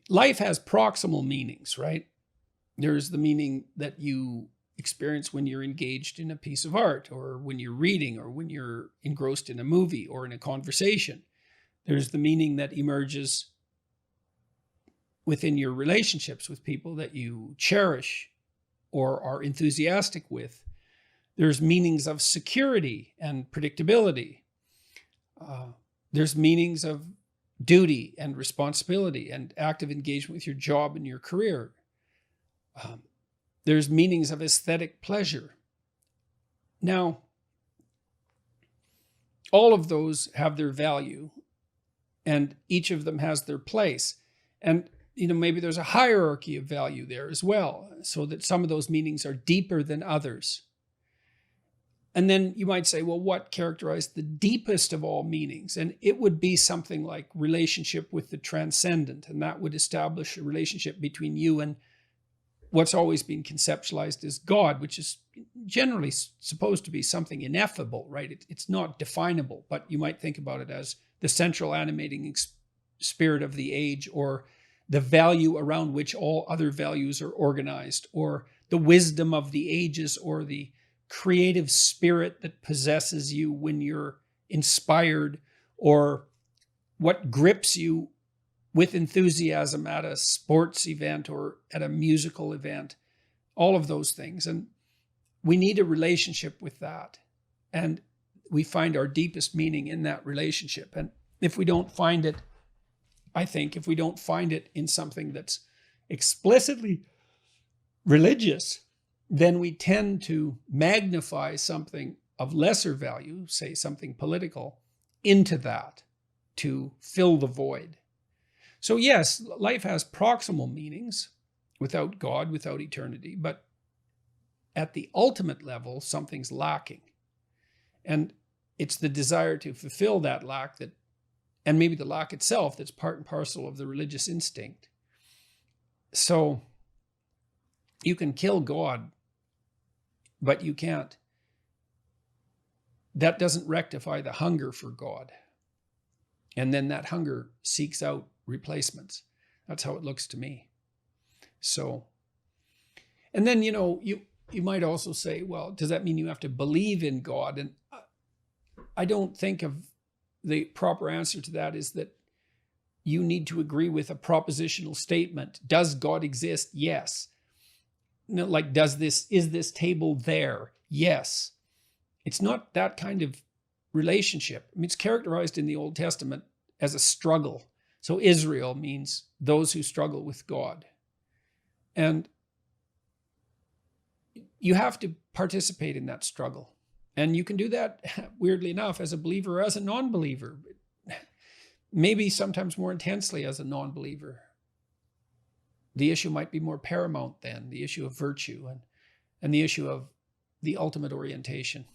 life has proximal meanings, right? There's the meaning that you experience when you're engaged in a piece of art, or when you're reading, or when you're engrossed in a movie or in a conversation. There's the meaning that emerges within your relationships with people that you cherish or are enthusiastic with. There's meanings of security and predictability. There's meanings of duty and responsibility and active engagement with your job and your career. There's meanings of aesthetic pleasure. Now, all of those have their value, and each of them has their place. And maybe there's a hierarchy of value there as well, so that some of those meanings are deeper than others. And then you might say, well, what characterized the deepest of all meanings? And it would be something like relationship with the transcendent, and that would establish a relationship between you and what's always been conceptualized as God, which is generally supposed to be something ineffable, right? It's not definable, but you might think about it as the central animating spirit of the age, or the value around which all other values are organized, or the wisdom of the ages, or the creative spirit that possesses you when you're inspired, or what grips you with enthusiasm at a sports event or at a musical event, all of those things. And we need a relationship with that. And we find our deepest meaning in that relationship. And if we don't find it, I think if we don't find it in something that's explicitly religious, then we tend to magnify something of lesser value, say something political, into that to fill the void. So yes, life has proximal meanings without God, without eternity, but at the ultimate level, something's lacking. And it's the desire to fulfill that lack that, and maybe the lack itself, that's part and parcel of the religious instinct. So you can kill God, but you can't. That doesn't rectify the hunger for God. And then that hunger seeks out replacements. That's how it looks to me. So, and then, you might also say, well, does that mean you have to believe in God? And I don't think of the proper answer to that is that you need to agree with a propositional statement. Does God exist? Yes. Like, is this table there? Yes. It's not that kind of relationship. I mean, it's characterized in the Old Testament as a struggle. So Israel means those who struggle with God. And you have to participate in that struggle. And you can do that, weirdly enough, as a believer or as a non-believer. Maybe sometimes more intensely as a non-believer. The issue might be more paramount then, the issue of virtue and the issue of the ultimate orientation.